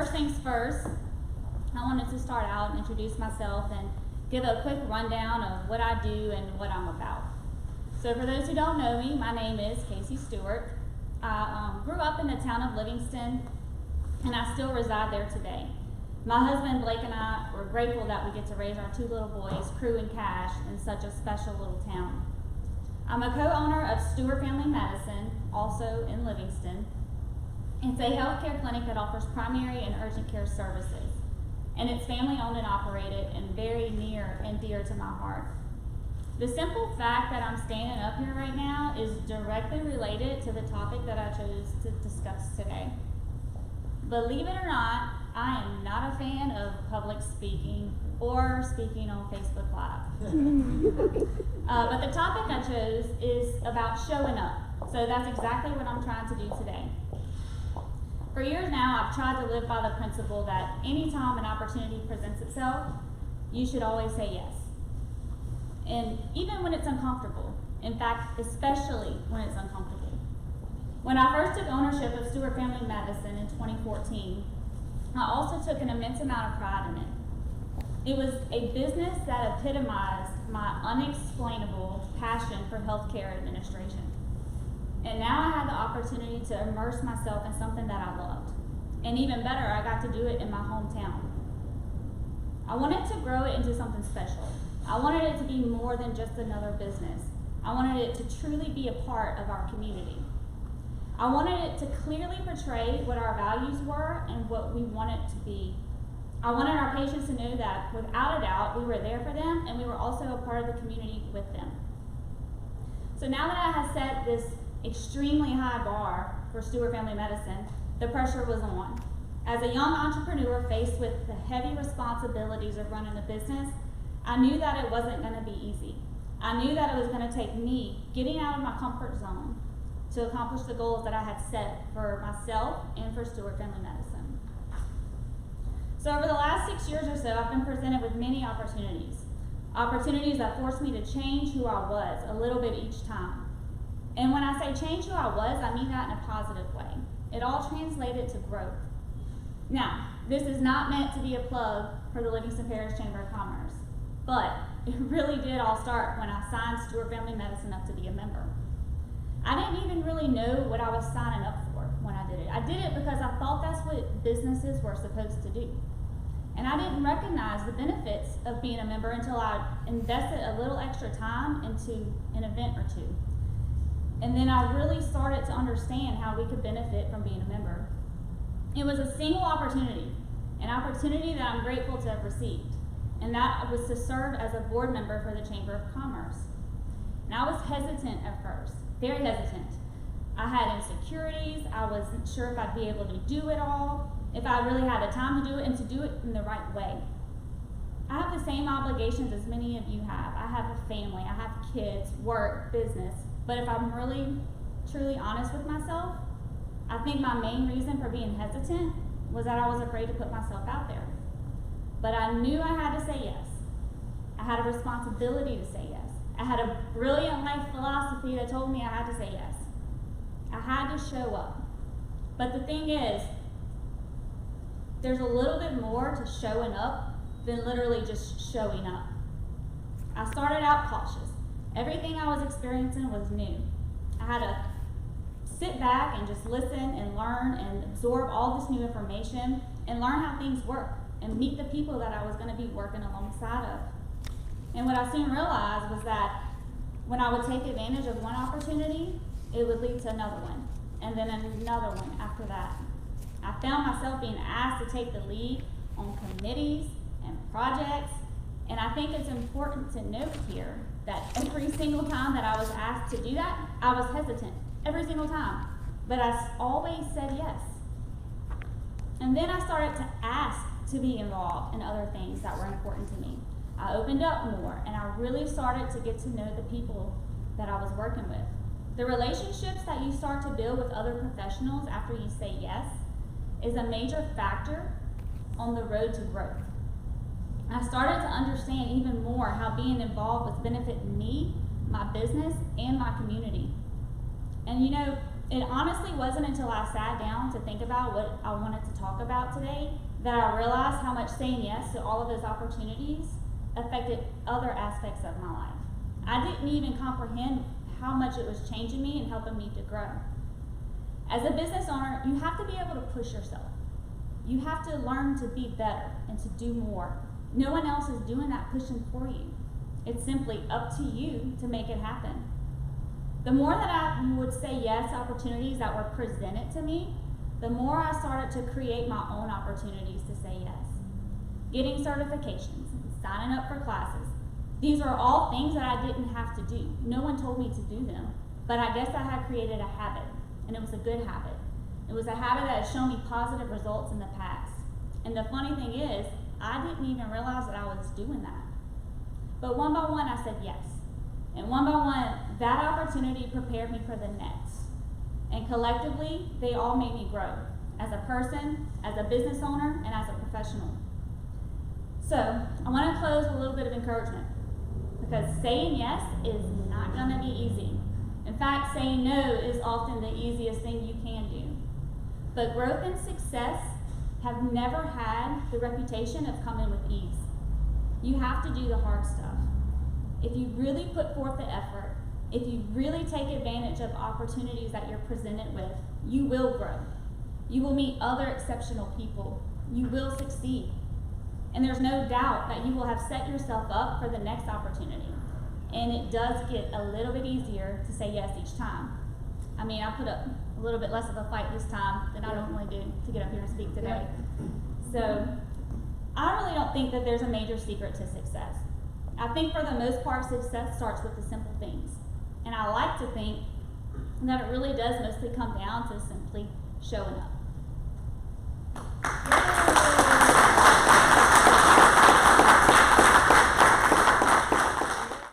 first things first, I wanted to start out and introduce myself and give a quick rundown of what I do and what I'm about. So for those who don't know me, my name is Kacie Stewart. I grew up in the town of Livingston, and I still reside there today. My husband Blake and I were grateful that we get to raise our 2 little boys, Crew and Cash, in such a special little town. I'm a co-owner of Stewart Family Medicine, also in Livingston. It's a healthcare clinic that offers primary and urgent care services, and it's family owned and operated and very near and dear to my heart. The simple fact that I'm standing up here right now is directly related to the topic that I chose to discuss today. Believe it or not, I am not a fan of public speaking or speaking on Facebook Live. But the topic I chose is about showing up. So that's exactly what I'm trying to do today. For years now, I've tried to live by the principle that anytime an opportunity presents itself, you should always say yes. And even when it's uncomfortable. In fact, especially when it's uncomfortable. When I first took ownership of Stewart Family Medicine in 2014, I also took an immense amount of pride in it. It was a business that epitomized my unexplainable passion for healthcare administration. And now I had the opportunity to immerse myself in something that I loved. And even better, I got to do it in my hometown. I wanted to grow it into something special. I wanted it to be more than just another business. I wanted it to truly be a part of our community. I wanted it to clearly portray what our values were and what we wanted to be. I wanted our patients to know that, without a doubt, we were there for them and we were also a part of the community with them. So now that I have set this extremely high bar for Stewart Family Medicine, the pressure was on. As a young entrepreneur faced with the heavy responsibilities of running a business, I knew that it wasn't going to be easy. I knew that it was going to take me getting out of my comfort zone to accomplish the goals that I had set for myself and for Stewart Family Medicine. So over the last 6 years or so, I've been presented with many opportunities that forced me to change who I was a little bit each time. And when I say change who I was, I mean that in a positive way. It all translated to growth. Now, this is not meant to be a plug for the Livingston Parish Chamber of Commerce, but it really did all start when I signed Stewart Family Medicine up to be a member. I didn't even really know what I was signing up for when I did it. I did it because I thought that's what businesses were supposed to do. And I didn't recognize the benefits of being a member until I invested a little extra time into an event or two. And then I really started to understand how we could benefit from being a member. It was a single opportunity, an opportunity that I'm grateful to have received. And that was to serve as a board member for the Chamber of Commerce. And I was hesitant at first. Very hesitant. I had insecurities. I wasn't sure if I'd be able to do it all, if I really had the time to do it, and to do it in the right way. I have the same obligations as many of you have. I have a family, I have kids, work, business. But if I'm really, truly honest with myself, I think my main reason for being hesitant was that I was afraid to put myself out there. But I knew I had to say yes. I had a responsibility to say yes. I had a brilliant life philosophy that told me I had to say yes. I had to show up. But the thing is, there's a little bit more to showing up than literally just showing up. I started out cautious. Everything I was experiencing was new. I had to sit back and just listen and learn and absorb all this new information and learn how things work and meet the people that I was going to be working alongside of. And what I soon realized was that when I would take advantage of one opportunity, it would lead to another one, and then another one after that. I found myself being asked to take the lead on committees and projects, and I think it's important to note here that every single time that I was asked to do that, I was hesitant, every single time, but I always said yes. And then I started to ask to be involved in other things that were important to me. I opened up more, and I really started to get to know the people that I was working with. The relationships that you start to build with other professionals after you say yes is a major factor on the road to growth. I started to understand even more how being involved was benefiting me, my business, and my community. And you know, It honestly wasn't until I sat down to think about what I wanted to talk about today that I realized how much saying yes to all of those opportunities affected other aspects of my life. I didn't even comprehend how much it was changing me and helping me to grow. As a business owner, you have to be able to push yourself. You have to learn to be better and to do more. No one else is doing that pushing for you. It's simply up to you to make it happen. The more that I would say yes to opportunities that were presented to me, the more I started to create my own opportunities to say yes. Getting certifications, signing up for classes. These are all things that I didn't have to do. No one told me to do them, but I guess I had created a habit, and it was a good habit. It was a habit that had shown me positive results in the past. And the funny thing is, I didn't even realize that I was doing that. But one by one, I said yes. And one by one, that opportunity prepared me for the next. And collectively, they all made me grow as a person, as a business owner, and as a professional. So, I want to close with a little bit of encouragement, because saying yes is not going to be easy. In fact, saying no is often the easiest thing you can do. But growth and success have never had the reputation of coming with ease. You have to do the hard stuff. If you really put forth the effort, if you really take advantage of opportunities that you're presented with, you will grow. You will meet other exceptional people. You will succeed. And there's no doubt that you will have set yourself up for the next opportunity. And it does get a little bit easier to say yes each time. I mean, I put up a little bit less of a fight this time than I normally do to get up here and speak today. So, I really don't think that there's a major secret to success. I think for the most part, success starts with the simple things. And I like to think that it really does mostly come down to simply showing up.